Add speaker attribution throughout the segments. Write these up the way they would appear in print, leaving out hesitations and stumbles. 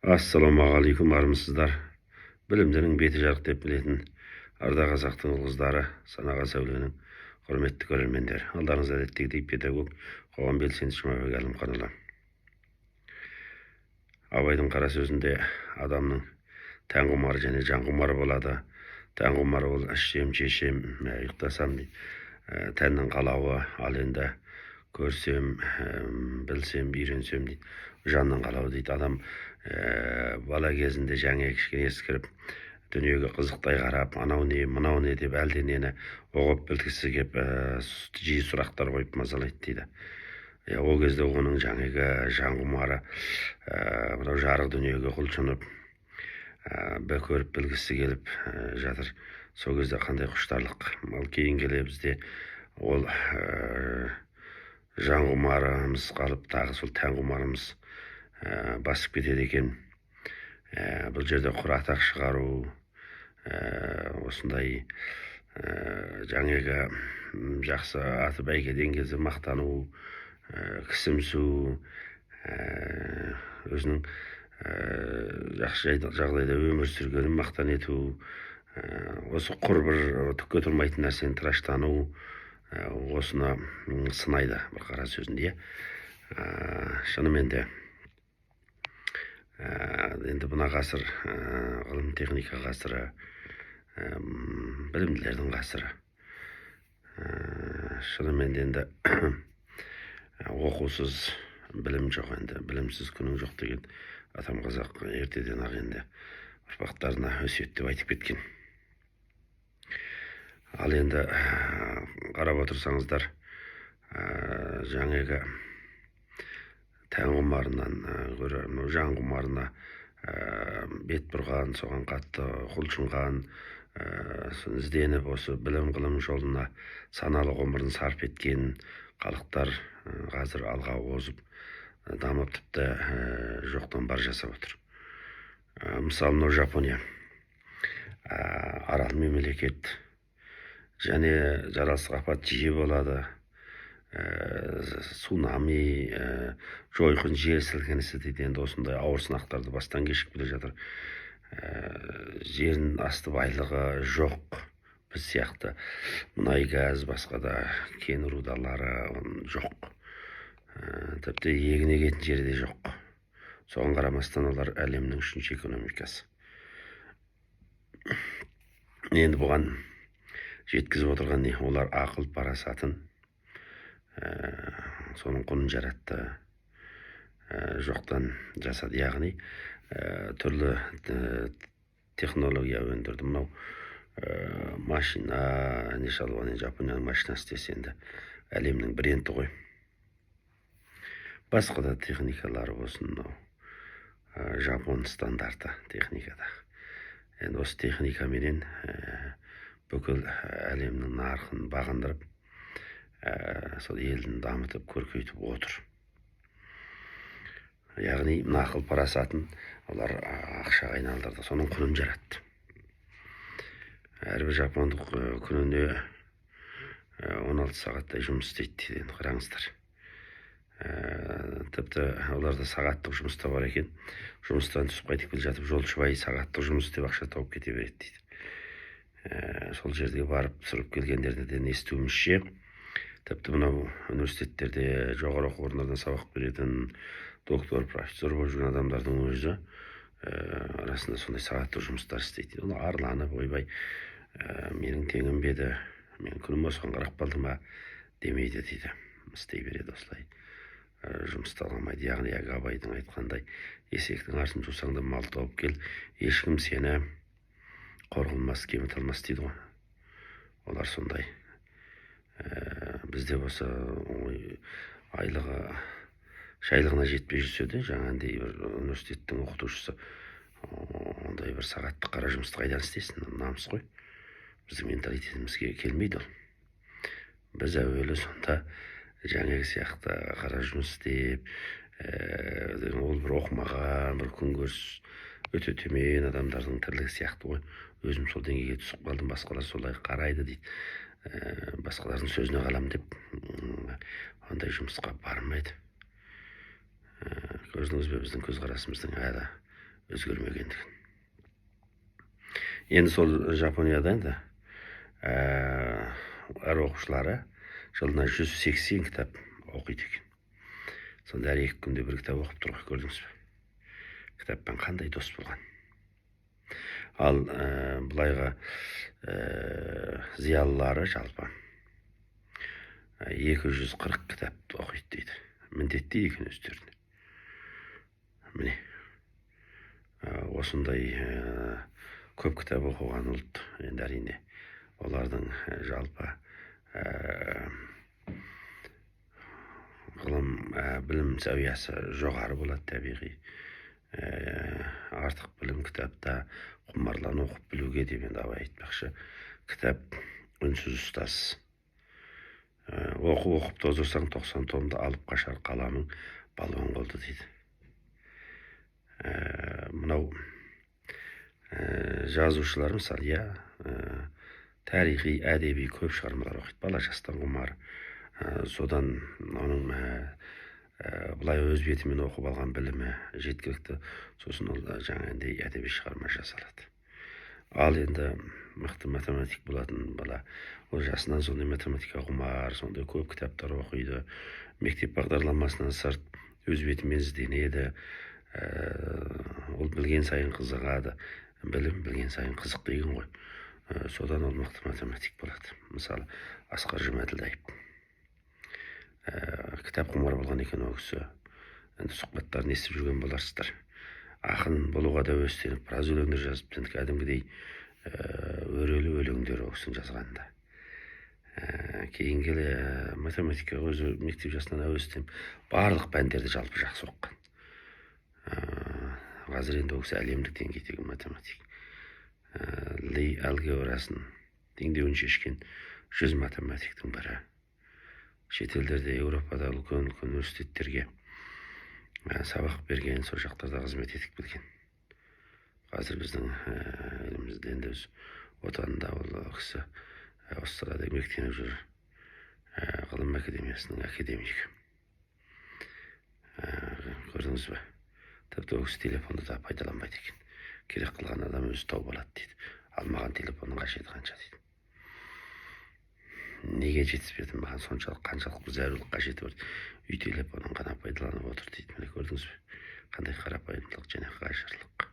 Speaker 1: Ассалаумағалейкум, армысыздар. Білімдінің беті жарық деп білетін арда қазақтың ұл-қыздары, санаға сәуленің құрметті көрермендер. Алдарыңызда әдеттегідей педагог қоғам белсендісі Жұмабек Әлімханұлы. Абайдың қара сөзінде адамның тән құмары және жан құмары болады. Тән құмары ол ішсем, жесем, ұйықтасам дейді. Тәннің қалауы, ал енді көрсем, білсем, үйренсем дейді. Жанның қалауы дейді. Адам бала кезінде жаңа кішкене ескіріп, дүниеге қызықтай қарап, анау не, мынау не деп әлденені оғып білгісі кеп, жиі сұрақтар қойып мазалайды дейді. Ол кезде оның жаңағы жан құмары, мынау жарық дүниеге құлшынып, көріп білгісі келіп жатыр. Сол кезде қандай құштарлық. Ал кейін келе бізде ол жан құмарымыз қалып, тағы сол тән құмарымыз басып кетеді екен. Бұл жерде құр атақ шығару, осындай жаңағы жақсы аты бәйгеден кезде мақтану, кісімсу, өзінің жақсы жағдайда өмір сүргенін мақтан ету, осы құр бір түкке тұрмайтын нәрсені тыраштану, осыны сынайды бір қара сөзінде. Шынымен де енді мына ғасыр ғылым техника ғасыры, білімділердің ғасыры. Шынымен де енді оқусыз білім жоқ, енді білімсіз күнің жоқ деген атам қазақ ертеден ақ енді ұрпақтарына өсиет деп айтып кеткен. Ал енді қарап отырсаңыздар, жаңағы тән құмарынан гөрі жан құмарына бет бұрған, соған қатты құлшынған, ізденіп осы білім ғылым жолына саналы ғұмырын сарп еткен халықтар қазір алға озып, дамып, тіпті жоқтан бар жасап отыр. Мысалы, мынау Жапония арал мемлекет, және жаралсыз апат жиі болады. Цунами, жойқын жер сілкінісі дейді. Енді осындай ауыр сынақтарды бастан кешіп келе жатыр. Жердің асты байлығы жоқ. Біз сияқты мұнай газ, басқа да кен рудалары жоқ. Тіпті егін егетін жері де жоқ. Соған қарамастан олар әлемнің үшінші экономикасы. Енді бұған жеткізіп отырған не? Олар ақыл парасатын, соның құнын жаратты, жоқтан жасады. Яғни түрлі технология өндірді. Мынау машина, не шалуан, Жапонияның машинасы десе енді әлемнің бренді ғой. Басқа да техникалары болсын, Жапон стандарты техникада. Енді осы техникаменен бүкіл әлемнің нарқын бағындырып, сол елін дамытып, көркейтіп отыр. Яғни ақыл парасатын олар ақшаға айналдырды, соның құнын жаратты. Әрбір жапондық күніне 16 сағаттай жұмыс істейді дейді, қараңыздар. Тіпті оларда сағаттық жұмыста бар екен. Жұмыстан түсіп қайтып келе жатып, жолшыбай сағаттық жұмыс істеп ақша тауып кете береді дейді. Сол жерге барып тұрып келгендерден естуімізше, тіпті мынау университеттерде, жоғары оқу орындарында сабақ беретін доктор, профессор болып жүрген адамдардың өзі арасында сондай сағаттық жұмыстар істейді. Ол арланып, ойбай, менің теңім бе еді, мен күнім осыған қарап қалды ма демейді дейді. Істей береді осылай. Жұмысты аламайды. Яғни Абайдың айтқандай, есектің артын жусаң да мал тауып кел, ешкім сені қор қылмас, кемітілмес дейді ғой. Олар сондай. Бізде болса айлығы шайлығына жетпей жүрсе де, жаңағындай бір университеттің оқытушысы ондай бір сағаттық қара жұмысты қайдан істесін, намыс қой. Біздің менталитетімізге келмейді ол. Біз әуелі сонда жаңағы сияқты қара жұмыс істеп, ол бір оқымаған, бір күнкөріс өте төмен адамдардың тірлігі сияқты ғой. Өзім сол деңгейге түсіп қалдым, басқалар солай қарайды дейді. Басқалардың сөзіне қалам деп, ондай жұмысқа бармайды. Көрдіңіз бе, біздің көзқарасымыздың әлі өзгермегендігін. Енді сол Жапонияда енді әр оқушылары жылына 180 кітап оқиды екен. Сонда әр 2 күнде бір кітап оқып тұр ғой, көрдіңіз бе? Кітаппен қандай дос болған. Ал бұлайға зиялылары жалпы 240 кітап оқиды дейді. Міндетті екен өздеріне. Міне, осындай көп кітап оқыған ұлт, енді әрине олардың жалпы ғылым білім сәвиясы жоғары болады табиғи. Артық білім кітапта құмарлан оқып білуге деп енді абай айтпақшы, кітап үнсіз ұстаз. Оқып тозырсаң 90 томды алып қашар қаламың балуан қолды дейді. Мынау жазушылар мысалы, тарихи, әдеби көп шығармалар оқиды, бала жастан құмар. Содан оның бұлай өз бетімен оқып алған білімі жеткілікті, сосын ол жаңағындай әдеби шығарма жасалады. Ал енді мықты математик болатын бала, ол жасынан сондай математика құмар, сондай көп кітаптар оқиды, мектеп бағдарламасынан сырт өз бетімен ізденеді, ол білген сайын қызығады, білім білген сайын қызық деген ғой. Содан ол мықты математик болады. Мысалы, Асқар Жұмаділдаев кітап құмар болған екен ол кісі. Енді сұхбаттарын естіп жүрген боларсыздар. Ақын болуға да өстеніп, біраз өлеңдер жазып, кәдімгідей өрелі өлеңдер ол кісінің жазғанда. Кейін келе математика өзі мектеп жасынан әуестеніп, барлық пәндерді жалпы жақсы оққан. Қазір енді ол кісі әлемдік деңгейдегі математик. Ли алгебрасын теңдеуін шешкен 100 математиктің бірі. Шетелдерде, Еуропада үлкен университеттерге сабақ берген, сол жақтарда қызмет етіп келген. Қазір біздің елімізде енді өз отанында ол кісі Австралияда еңбектеніп жүр, ғылым академиясының академигі. Көрдіңіз бе? Тіпті ол кісі телефонды да пайдаланбайды екен. Керек қылған адам өзі тауып алады дейді. Алмаған телефонның қажеті қанша дейді. Неге жетіспеді маған соншалық, қаншалық бір зәрулік қажеті бар. Үй телефонын ғана пайдаланып отыр дейді. Міне көрдіңіз бе? Қандай қарапайымдылық және қажырлық.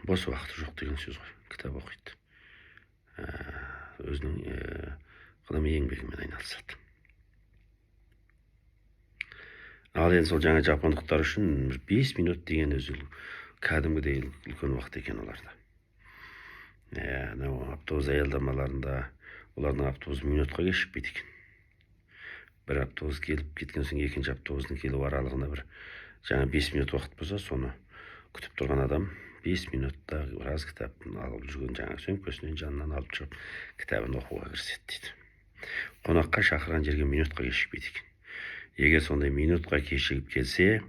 Speaker 1: Бос уақыты жоқ деген сөз ғой. Кітап оқиды. Өзінің ғылыми еңбегімен айналысады. Ал енді сол жаңа жапондықтар үшін 5 минут деген өзі кәдімгідей үлкен уақыт екен оларда. Автобус аялдамаларында олардың автобус минутқа кешікпейді екен. Бір автобус келіп кеткен соң екінші автобустың келу аралығына бір жаңа 5 минут уақыт болса, соны күтіп тұрған адам 5 минутта біраз кітаптың алып жүрген жаңа сөмкесінен жанынан алып шығып кітабын оқуға кіріседі дейді. Қонаққа шақырған жерге минутқа кешікпейді екен. Егер сондай минутқа кешігіп келсе,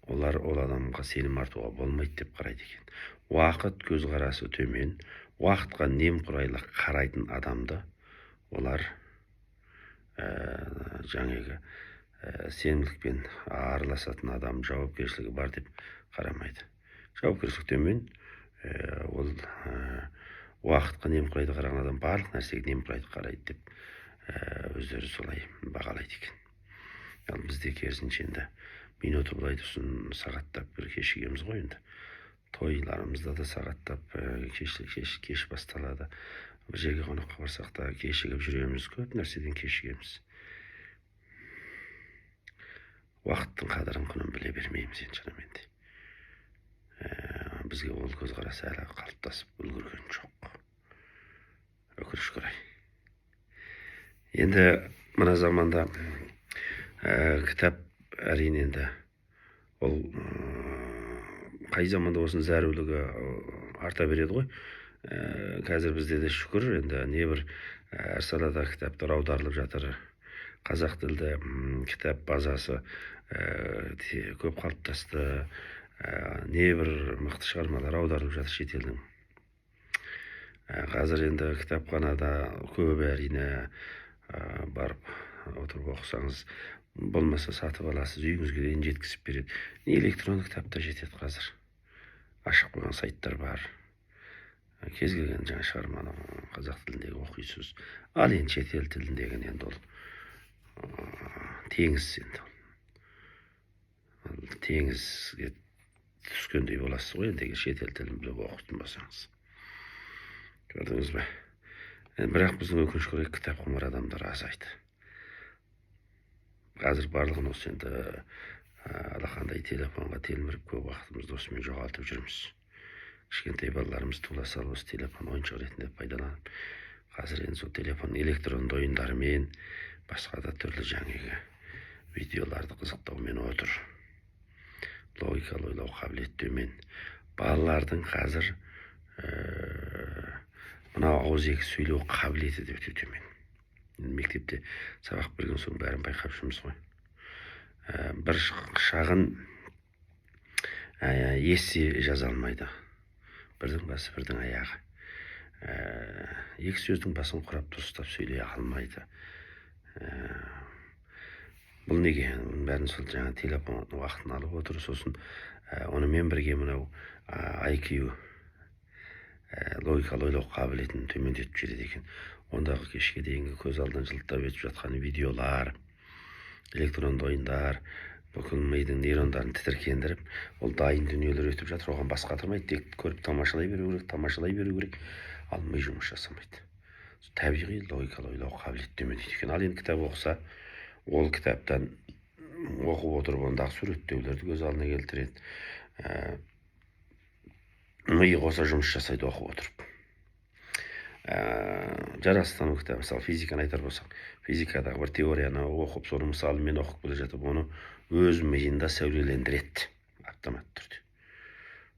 Speaker 1: олар ол адамға сенім артуға болмайды деп қарайды екен. Уақыт көзқарасы төмен, уақытқа немқұрайлы қарайтын адамды олар жаңағы сенімділікпен араласатын адам жауапкершілігі бар деп қарамайды. Жауапкершілік төмен, ол уақытқа немқұрайды қараған адам барлық нәрсеге немқұрайды қарайды деп өздері солай бағалайды екен. Ал бізде керісінше енді минуты былай тұрсын сағаттап бір кешігеміз ғой енді. Тойларымызда да сағаттап кеш басталады. Бір жерге қонаққа барсақ та кешігіп жүреміз, көп нәрседен кешігеміз. Уақыттың қадірін құнын біле бермейміз енді шынымен де. Бізге ол көзқарас әлі қалыптасып үлгерген жоқ. Өкінішке орай. Енді мына заманда кітап әрине енді ол қай заманда болсын зәрулігі арта береді ғой. Қазір бізде де шүкір, енді небір әр салада кітаптар аударылып жатыр. Қазақ тілді кітап базасы көп қалыптасты. Небір мықты шығармалар аударылып жатыр шетелдің. Қазір енді кітапханада көбі әрине барып отырып оқысаңыз болмаса сатып аласыз, үйіңізге дейін жеткізіп береді. Электронды кітап та жетеді қазір. Ашып қойған сайттар бар. Кез келген жаңа шығарманы қазақ тіліндегі оқисыз. Ал енді шетел тіліндегі енді ол теңіз енді. Теңізге түскендей боласыз ғой енді шетел тілін біліп оқитын болсаңыз. Көрдіңіз бе? Бірақ біздің өкінішке орай кітап құмар адамдар азайды. Қазір барлығын осы енді алақандай телефонға телміріп көп уақытымызды осымен жоғалтып жүрміз. Кішкентай балаларымыз тула салып осы телефон ойыншық ретінде пайдаланып, қазір енді сол телефон электронды ойындарымен басқа да түрлі жаңағы видеоларды қызықтаумен отыр. Логикалы ойлау қабілеті төмен. Балалардың қазір мынау ауызекі сөйлеу қабілеті де өте төмен. Мектепте сабақ берген соң бәрін байқап жүрміз ғой. Бір шағын есе жаза алмайды. Бірдің басы, бірдің аяғы. Екі сөздің басын құрап дұрыстап сөйлей алмайды. Бұл неге? Бәрін сол жаңа телефон уақытын алып отыр. Сосын онымен бірге мынау IQ логикалы ойлау қабілетін төмендетіп жібереді екен. Ондағы кешке дейінгі көз алдынан жылтырап өтіп жатқан видеолар, электронды ойындар бүкіл мидың нейрондарын тітіркендіріп, ол дайын дүниелер өтіп жатыр. Оған бас қатырмайды, тек көріп тамашалай беру керек, ал ми жұмыс жасамайды. Табиғи логикалы ойлау қабілеті төмендейді екен. Ал енді кітап оқыса, ол кітаптан оқып отырып ондағы суреттеулерді көз алдына келтіреді. Ми қоса жұмыс жасайды оқып отырып. Жаратылыстану кітабы, мысалы физиканы айтар болсақ, физикадағы бір теорияны оқып, соны мысалымен оқып келе жатып, оны өз миында сәулелендіреді автомат түрде.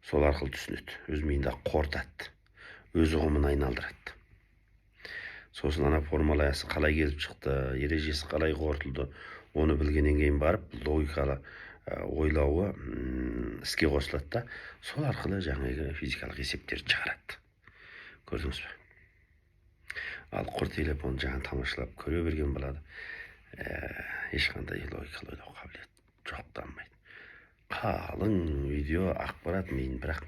Speaker 1: Сол арқылы түсінеді, өз миында қорытады, өз ұғымын айналдырады. Сосын ана формуласы қалай келіп шықты, ережесі қалай қорытылды, оны білгеннен кейін барып, логикалы ойлауы іске қосылады да, сол арқылы жаңағы физикалық есептерді шығарады. Көрдіңіз бе? Ал құр телефон жаңа тамашалап көре берген болады. Ешқандай логикалы ойлау қабілеті жоқ, дамымайды. Қалың видео, ақпарат миын бірақ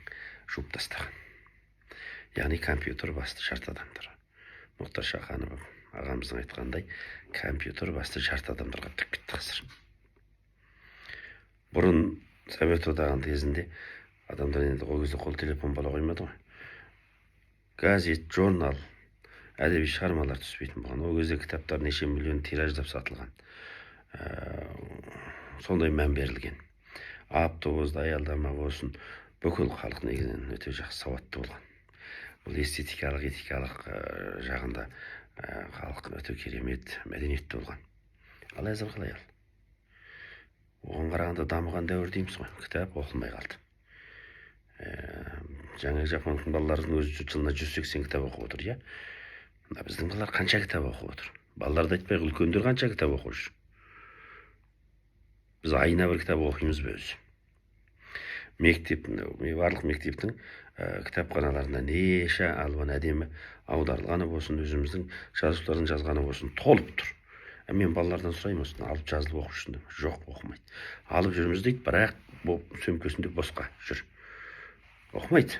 Speaker 1: жуып тастаған. Яғни компьютер басты жарты адамдар. Мұхтар Шаханов ағамыздың айтқандай, компьютер басты жарты адамдарға тік кетті қазір. Бұрын Совет одағының кезінде адамдар енді ол кезде қол телефон бола қоймады ғой. Газет, журнал, әдеби шығармалар түспейтін болған. Ол кезде кітаптар неше миллион тираждап сатылған. Сондай мән берілген. Автобуста аялдама болсын, бүкіл халық негізінен өте жақсы сауатты болған. Бұл эстетикалық, этикалық жағында халық өте керемет, мәдениетті болған. Ал әзір қалай ал? Оған қарағанда дамыған дәуір дейміз ғой. Кітап оқылмай қалды. Жаңа жапондық балалардың өзі жылына 180 кітап оқып отыр, иә? Біздің балалар қанша кітап оқып отыр? Балаларды айтпай, үлкендер қанша кітап оқып жүр? Біз айына бір кітап оқимыз ба өзі? Барлық мектептің кітапханаларында неше алуан әдемі аударылғаны болсын, өзіміздің жазушылардың жазғаны болсын, толып тұр. Мен балалардан сұраймын, осыны алып жазылып оқып жүрсіңдер ме? Жоқ, оқымайды. Алып жүрміз дейді, бірақ сөмкесінде босқа жүр. Оқымайды.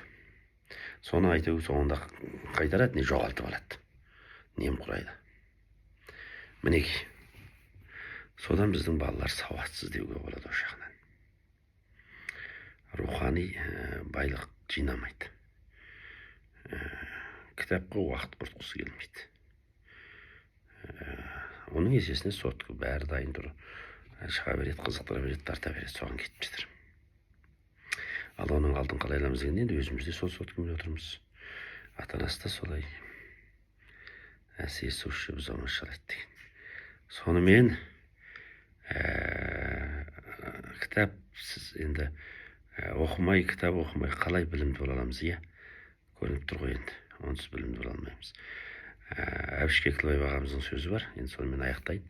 Speaker 1: Соны айту соңында қайтарады, не жоғалтып алады. Немқұрайды. Мінекей. Содан біздің балалар сауатсыз деуге болады о жағынан. Рухани байлық жинамайды. Кітапқа уақыт құртқысы келмейді. Оның есесіне сотқа бәрі дайын тұр. Шыға береді, қызықтыра береді, тарта береді, соған кетіп жатыр. Ал оның алдын қалай аламыз дегенде, енді өзімізде сол соткамен отырмыз. Ата-анасы да солай. Әсия суши біз оңашалайды деген. Сонымен кітапсыз енді оқымай, кітап оқымай қалай білімді бола аламыз, иә? Көрініп тұр ғой енді. Онсыз білімді бола алмаймыз. Әбіш Кекілбаев ағамыздың сөзі бар. Енді сонымен аяқтайын.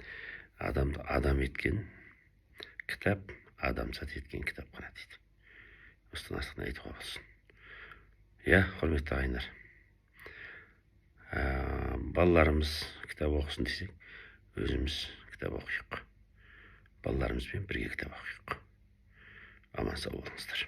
Speaker 1: Адамды адам еткен кітап, адамзат еткен кітапхана дейді. Осыдан артық не айтуға болсын. Иә, құрметті ағайындар. Балаларымыз кітап оқысын десек, өзіміз кітап оқиық. балаларымызбен бірге кітап оқиық. Аман сау болыңыздар.